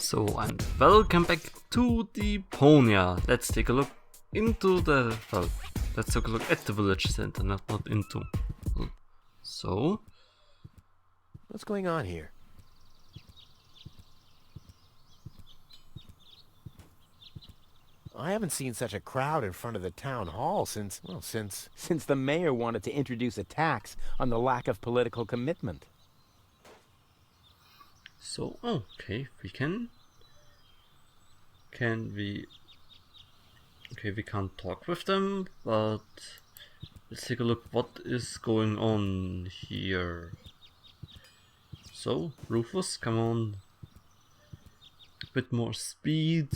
So, and welcome back to Deponia. Let's take a look into the, let's take a look at the village center, not into. So, what's going on here? I haven't seen such a crowd in front of the town hall since the mayor wanted to introduce a tax on the lack of political commitment. So, okay, we can we, okay, we can't talk with them, but let's take a look what is going on here. So, Rufus, come on, a bit more speed.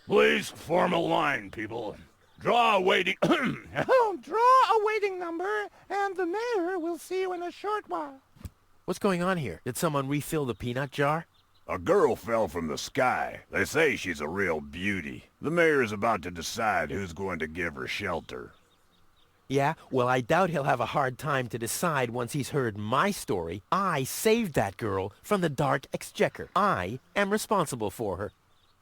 Please form a line, people. Draw a waiting... Draw a waiting number, and the mayor will see you in a short while. What's going on here? Did someone refill the peanut jar? A girl fell from the sky. They say she's a real beauty. The mayor is about to decide who's going to give her shelter. Yeah, well, I doubt he'll have a hard time to decide once he's heard my story. I saved that girl from the Dark Exchequer. I am responsible for her.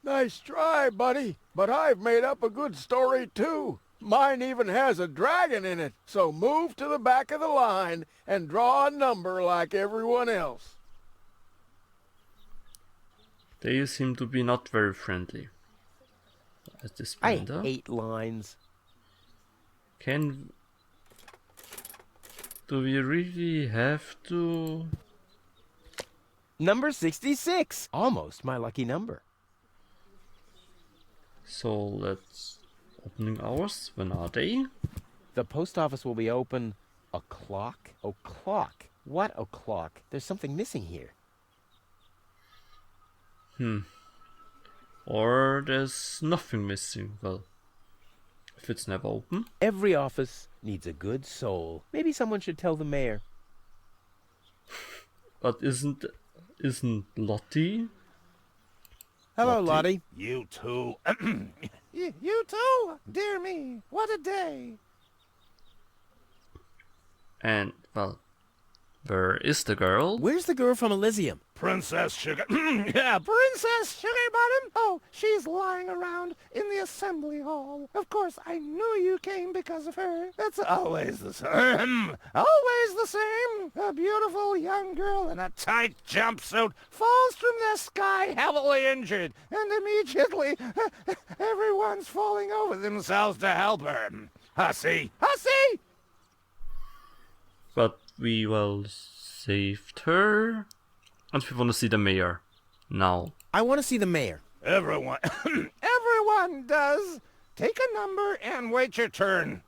Nice try, buddy, but I've made up a good story, too. Mine even has a dragon in it, so move to the back of the line and draw a number like everyone else. They seem to be not very friendly. At this point, I hate lines. Do we really have to? Number 66! Almost my lucky number. So let's... Opening hours, when are they? The post office will be open o'clock? O'clock? What o'clock? There's something missing here. Or there's nothing missing. Well, if it's never open. Every office needs a good soul. Maybe someone should tell the mayor. But isn't Lottie? Hello, Lottie. You two... You too? Dear me, what a day. And, well, where is the girl? Where's the girl from Elysium? Princess Sugar... Yeah, Princess Sugarbottom? Oh, she's lying around in the assembly hall. Of course, I knew you came because of her. That's always the same. Always the same. A beautiful young girl in a tight jumpsuit falls from the sky heavily injured, and immediately everyone's falling over themselves to help her. Hussy! Hussy! But we, well, saved her. And we want to see the mayor. Now. I want to see the mayor. Everyone... Everyone does. Take a number and wait your turn.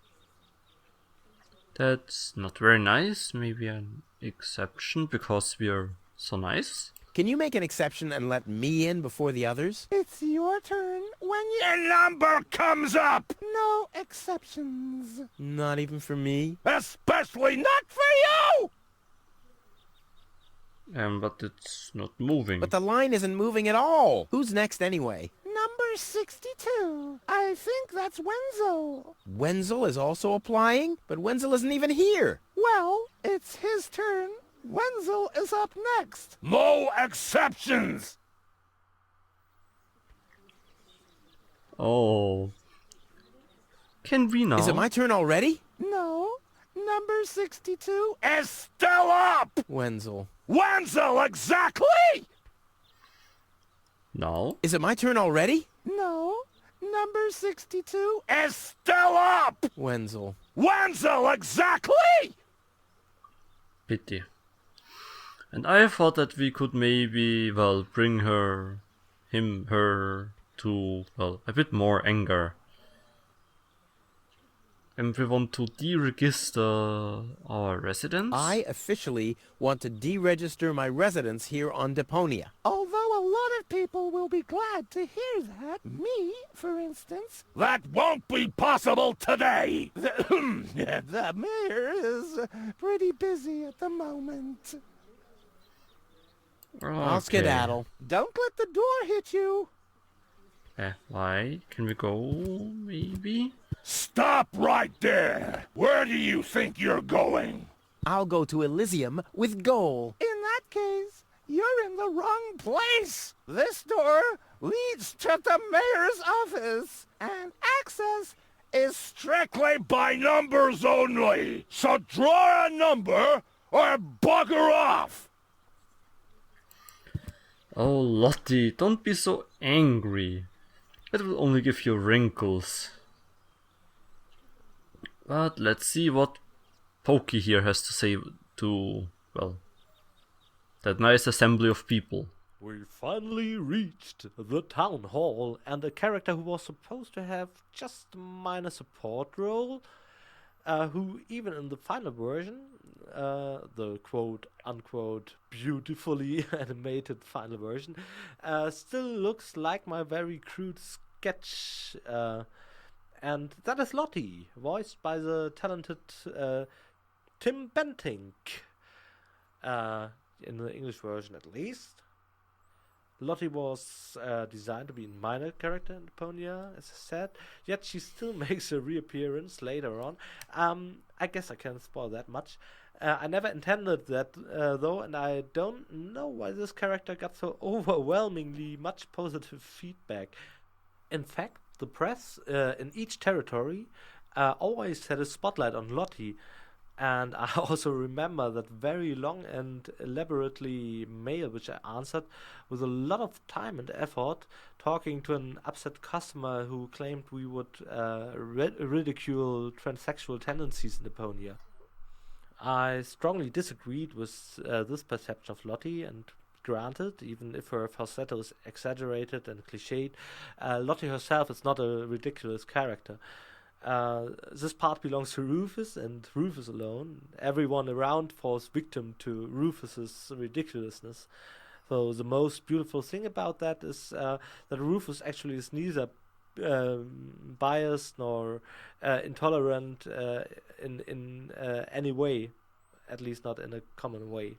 That's not very nice. Maybe an exception because we are so nice. Can you make an exception and let me in before the others? It's your turn when Your number comes up! No exceptions. Not even for me? Especially not for you! But it's not moving. But the line isn't moving at all. Who's next anyway? Number 62. I think that's Wenzel. Wenzel is also applying? But Wenzel isn't even here. Well, it's his turn. Wenzel is up next. No exceptions! Oh. Can we now? Is it my turn already? No. Number 62. Is still up! Wenzel. Wenzel, exactly! Now? Is it my turn already? No. Number 62. Is still up! Wenzel. Wenzel, exactly! Pity. And I thought that we could maybe, well, bring her to, well, a bit more anger. And we want to deregister our residence. I officially want to deregister my residence here on Deponia. Although a lot of people will be glad to hear that. Me, for instance. That won't be possible today! The mayor is pretty busy at the moment. I'll skedaddle. Don't let the door hit you. Why? Can we go, maybe? Stop right there! Where do you think you're going? I'll go to Elysium with Goal. In that case, You're in the wrong place. This door leads to the mayor's office, and access is Strictly by numbers only. So draw a number or bugger off. Oh, Lottie, don't be so angry. It will only give you wrinkles. But let's see what Pokey here has to say to, well, that nice assembly of people. We finally reached the town hall, and the character who was supposed to have just a minor support role, who even in the final version, the quote-unquote beautifully animated final version, still looks like my very crude sketch, and that is Lottie, voiced by the talented Tim Bentinck, in the English version at least. Lottie was designed to be a minor character in Deponia, as I said, yet she still makes a reappearance later on. I guess I can't spoil that much. I never intended that, though, and I don't know why this character got so overwhelmingly much positive feedback. In fact, the press in each territory always had a spotlight on Lottie, and I also remember that very long and elaborately mail which I answered with a lot of time and effort, talking to an upset customer who claimed we would ridicule transsexual tendencies in Deponia. I strongly disagreed with this perception of Lottie, and granted, even if her falsetto is exaggerated and cliched, Lottie herself is not a ridiculous character. This part belongs to Rufus, and Rufus alone. Everyone around falls victim to Rufus's ridiculousness. So the most beautiful thing about that is that Rufus actually is neither biased nor intolerant in any way, at least not in a common way.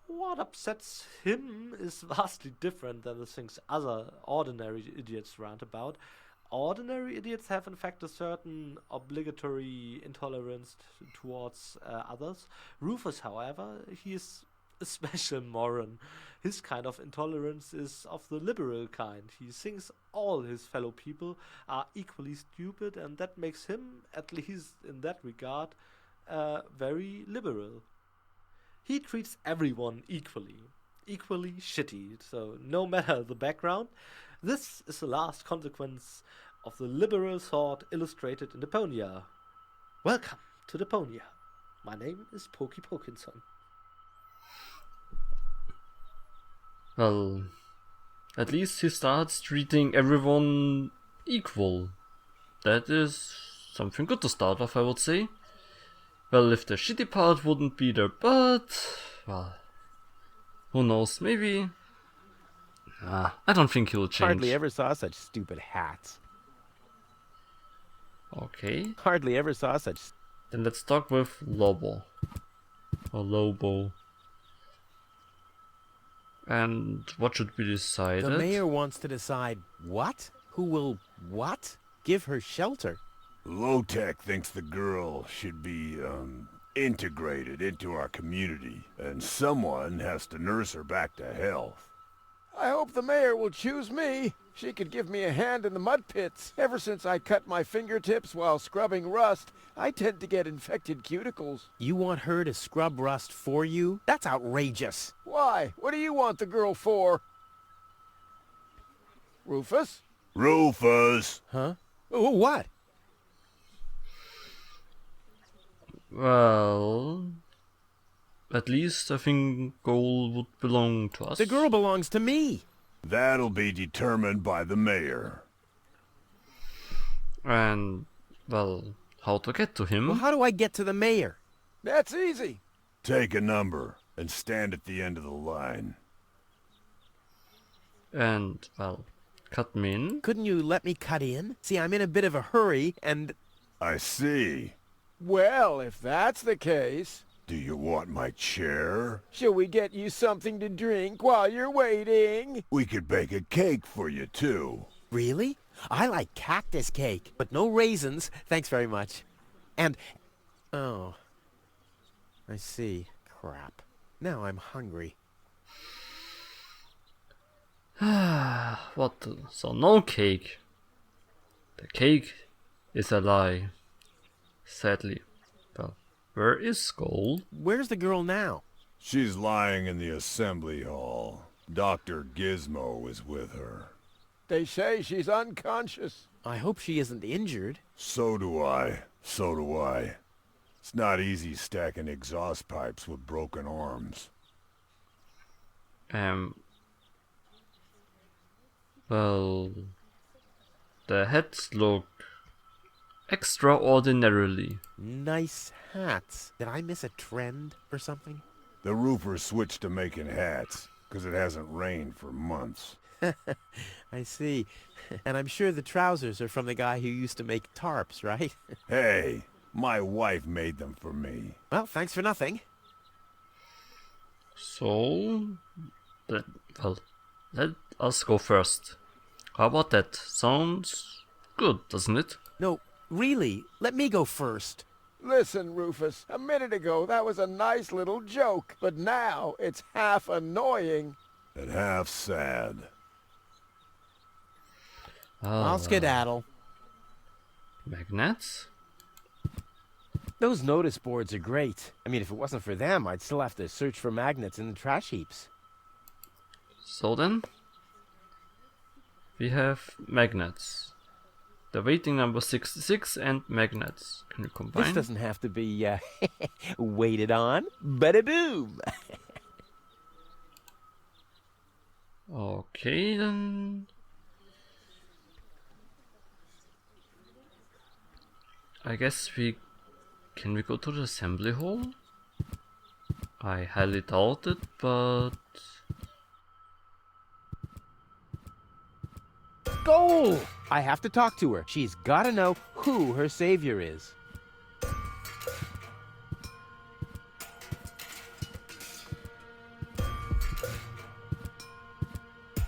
What upsets him is vastly different than the things other ordinary idiots rant about. Ordinary idiots have in fact a certain obligatory intolerance towards others. Rufus, however, he is a special moron. His kind of intolerance is of the liberal kind. He thinks all his fellow people are equally stupid, and that makes him, at least in that regard, very liberal. He treats everyone equally shitty, so no matter the background. This is the last consequence of the liberal thought illustrated in Deponia. Welcome to Deponia. My name is Pokey Pokinson. Well, at least he starts treating everyone equal. That is something good to start off, I would say. Well, if the shitty part wouldn't be there, but, well, who knows, maybe. I don't think he'll change. Hardly ever saw such stupid hats. Okay. Hardly ever saw such... Then let's talk with Lobo. Or Lobo. And what should be decided? The mayor wants to decide what? Who will what? Give her shelter. Low-Tech thinks the girl should be, integrated into our community, and someone has to nurse her back to health. I hope the mayor will choose me. She could give me a hand in the mud pits. Ever since I cut my fingertips while scrubbing rust, I tend to get infected cuticles. You want her to scrub rust for you? That's outrageous. Why? What do you want the girl for? Rufus? Rufus! Huh? Oh, what? Well, at least I think gold would belong to us. The girl belongs to me. That'll be determined by the mayor. And, well, how to get to him? Well, how do I get to the mayor? That's easy. Take a number and stand at the end of the line. And, well, cut me in? Couldn't you let me cut in? See, I'm in a bit of a hurry, and... I see. Well, if that's the case... Do you want my chair? Shall we get you something to drink while you're waiting? We could bake a cake for you, too. Really? I like cactus cake, but no raisins. Thanks very much. And... Oh. I see. Crap. Now I'm hungry. What? So no cake. The cake is a lie. Sadly. Well, where is Skull? Where's the girl now? She's lying in the assembly hall. Dr. Gizmo is with her. They say she's unconscious. I hope she isn't injured. So do I. So do I. It's not easy stacking exhaust pipes with broken arms. Well, the hats look extraordinarily. Nice hats. Did I miss a trend or something? The roofer switched to making hats, 'cause it hasn't rained for months. I see. And I'm sure the trousers are from the guy who used to make tarps, right? Hey, my wife made them for me. Well, thanks for nothing. So, let us go first. How about that? Sounds good, doesn't it? No, really, let me go first. Listen, Rufus, a minute ago that was a nice little joke, but now it's half annoying. And half sad. I'll skedaddle. Magnets? Those notice boards are great. I mean, if it wasn't for them, I'd still have to search for magnets in the trash heaps. So then, we have magnets. The waiting number 66 and magnets. Can you combine? This doesn't have to be waited on. Bada boom! Okay then. I guess can we go to the assembly hall? I highly doubt it, but Goal! I have to talk to her. She's gotta know who her savior is.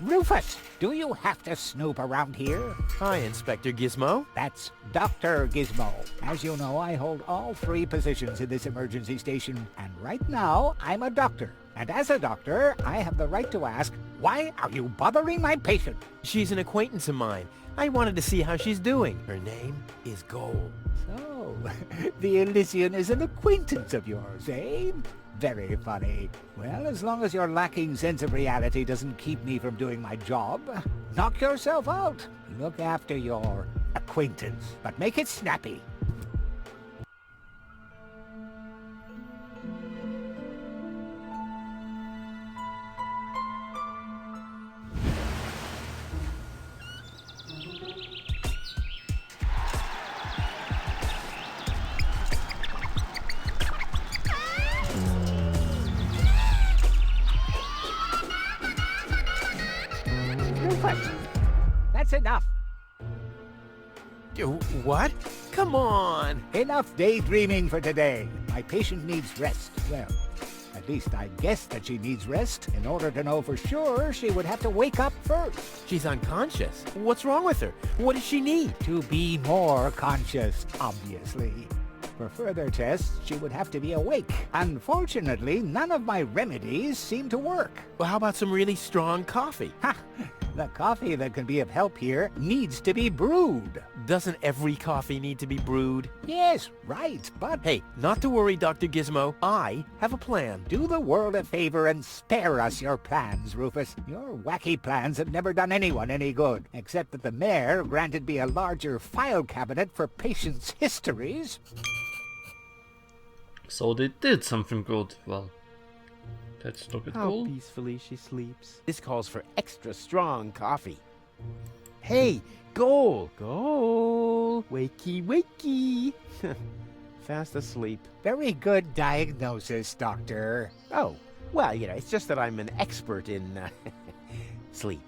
Rufus, do you have to snoop around here? Hi, Inspector Gizmo. That's Dr. Gizmo. As you know, I hold all 3 positions in this emergency station, and right now, I'm a doctor. And as a doctor, I have the right to ask, why are you bothering my patient? She's an acquaintance of mine. I wanted to see how she's doing. Her name is Gold. So, the Elysian is an acquaintance of yours, eh? Very funny. Well, as long as your lacking sense of reality doesn't keep me from doing my job, knock yourself out. Look after your acquaintance, but make it snappy. That's enough. What? Come on! Enough daydreaming for today. My patient needs rest. Well, at least I guess that she needs rest. In order to know for sure, she would have to wake up first. She's unconscious. What's wrong with her? What does she need? To be more conscious, obviously. For further tests, she would have to be awake. Unfortunately, none of my remedies seem to work. Well, how about some really strong coffee? Ha! The coffee that can be of help here needs to be brewed. Doesn't every coffee need to be brewed? Yes, right, but Hey, not to worry, Dr. Gizmo. I have a plan. do the world a favor and spare us your plans, Rufus. Your wacky plans have never done anyone any good, except that the mayor granted me a larger file cabinet for patients' histories. so they did something good. Well, let's look at How all. peacefully she sleeps. This calls for extra strong coffee. Hey, Goal! Goal! Wakey, wakey! Fast asleep. Very good diagnosis, Doctor. Oh, well, it's just that I'm an expert in sleep.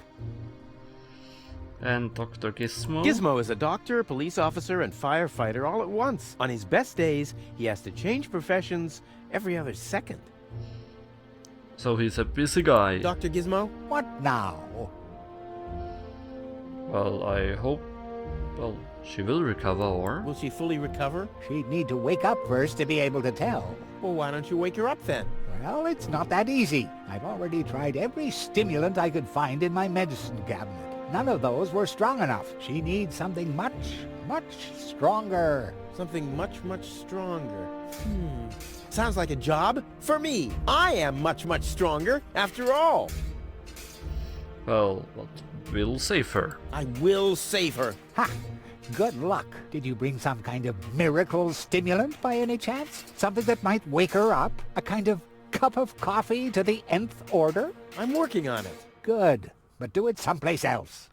And Dr. Gizmo. Gizmo is a doctor, police officer, and firefighter all at once. On his best days, he has to change professions every other second. So he's a busy guy. Dr. Gizmo? What now? Well, I hope. Well, she will recover, or. Will she fully recover? She'd need to wake up first to be able to tell. Well, why don't you wake her up then? Well, it's not that easy. I've already tried every stimulant I could find in my medicine cabinet. None of those were strong enough. She needs something much, much stronger. Something much, much stronger. Sounds like a job for me. I am much, much stronger, after all. Well, what will save her? I will save her. Ha! Good luck. Did you bring some kind of miracle stimulant by any chance? Something that might wake her up? A kind of cup of coffee to the nth order? I'm working on it. Good. But do it someplace else.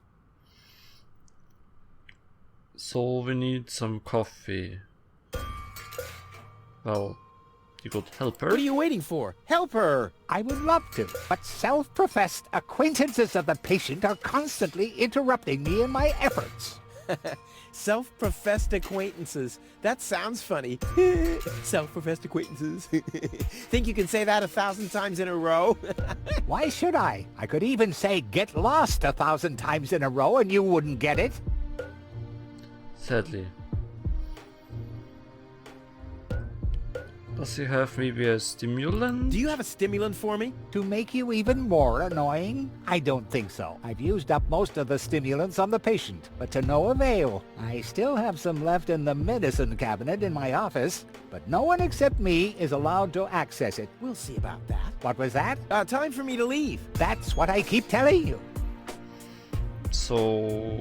So we need some coffee. Well, you could help her. What are you waiting for? Help her! I would love to, but self-professed acquaintances of the patient are constantly interrupting me in my efforts. Self-professed acquaintances. That sounds funny. Self-professed acquaintances. Think you can say that 1,000 times in a row? Why should I? I could even say get lost 1,000 times in a row and you wouldn't get it. Sadly. Does he have maybe a stimulant? Do you have a stimulant for me? To make you even more annoying? I don't think so. I've used up most of the stimulants on the patient, but to no avail. I still have some left in the medicine cabinet in my office, but no one except me is allowed to access it. We'll see about that. What was that? Time for me to leave. That's what I keep telling you. So,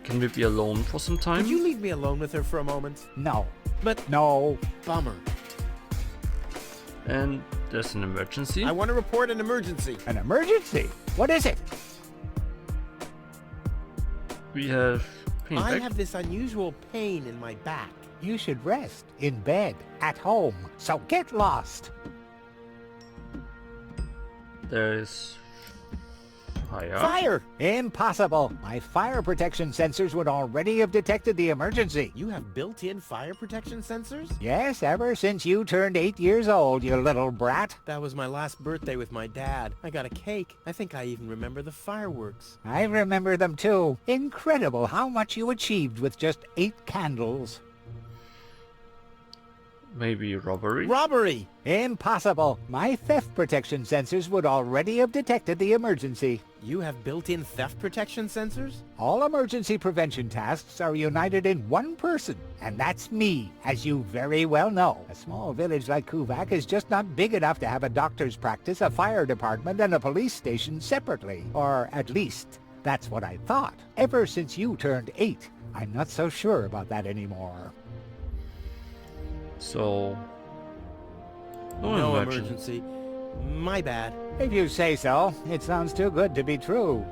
can we be alone for some time? Could you leave me alone with her for a moment? No. But No. bummer. And there's an emergency. I want to report an emergency. An emergency? What is it? We have pain I back. have this unusual pain in my back. You should rest in bed, at home. So get lost. There is fire. Fire! Impossible. My fire protection sensors would already have detected the emergency. You have built-in fire protection sensors? Yes, ever since you turned 8 years old, you little brat. That was my last birthday with my dad. I got a cake. I think I even remember the fireworks. I remember them too. Incredible how much you achieved with just 8 candles. Maybe robbery? Robbery! Impossible. My theft protection sensors would already have detected the emergency. You have built-in theft protection sensors? All emergency prevention tasks are united in one person, and that's me, as you very well know. A small village like Kuvak is just not big enough to have a doctor's practice, a fire department, and a police station separately. Or at least, that's what I thought. Ever since you turned 8, I'm not so sure about that anymore. So... No emergency. My bad. If you say so, it sounds too good to be true.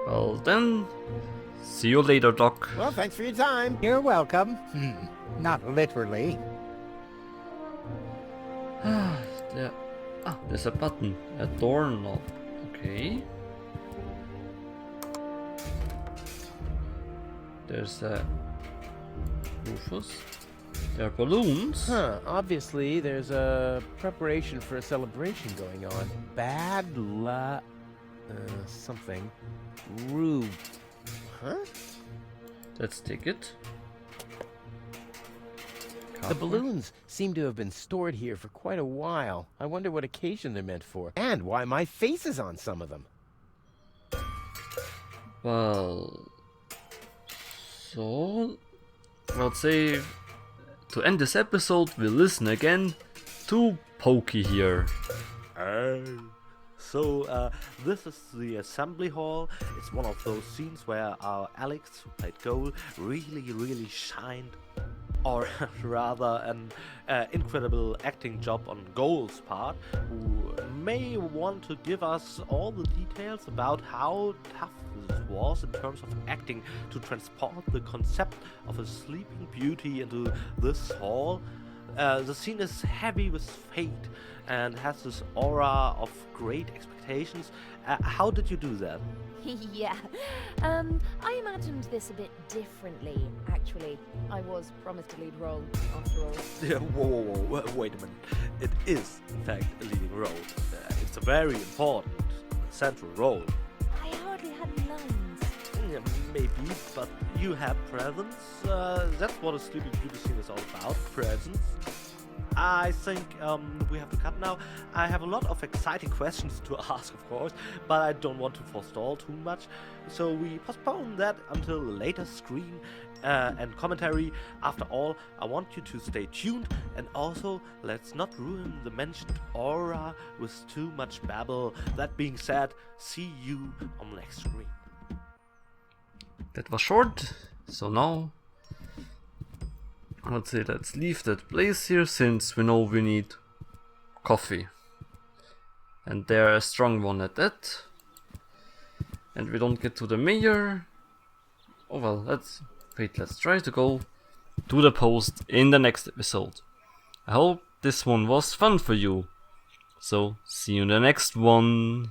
Well then, see you later, Doc. Well, thanks for your time. You're welcome. Not literally. There's a button. A doorknob. Okay. There's a... Rufus. There are balloons. Obviously there's a preparation for a celebration going on. Something. Rube. Huh? Let's take it. The balloons seem to have been stored here for quite a while. I wonder what occasion they're meant for. And why my face is on some of them. Well... So... I'll say... To end this episode, we'll listen again to Pokey here. So this is the assembly hall. It's one of those scenes where our Alex, who played Goal, really shined. Or rather an incredible acting job on Goal's part, who may want to give us all the details about how tough this was in terms of acting to transport the concept of a sleeping beauty into this hall. The scene is heavy with fate and has this aura of great expectations. How did you do that? Yeah, I imagined this a bit differently, actually. I was promised a lead role, after all. Yeah, whoa, wait a minute. It is, in fact, a leading role. It's a very important, central role. I hardly had lines. Yeah, maybe, but you have presence. That's what a Sleeping Beauty scene is all about, presence. I think we have to cut now. I have a lot of exciting questions to ask, of course, but I don't want to forestall too much. So we postpone that until a later screen and commentary. After all, I want you to stay tuned, and also let's not ruin the mentioned aura with too much babble. That being said, see you on the next screen. That was short, so now I'd say let's leave that place here, since we know we need coffee. And they're a strong one at that. And we don't get to the mayor. Oh well, let's try to go to the post in the next episode. I hope this one was fun for you. So, see you in the next one.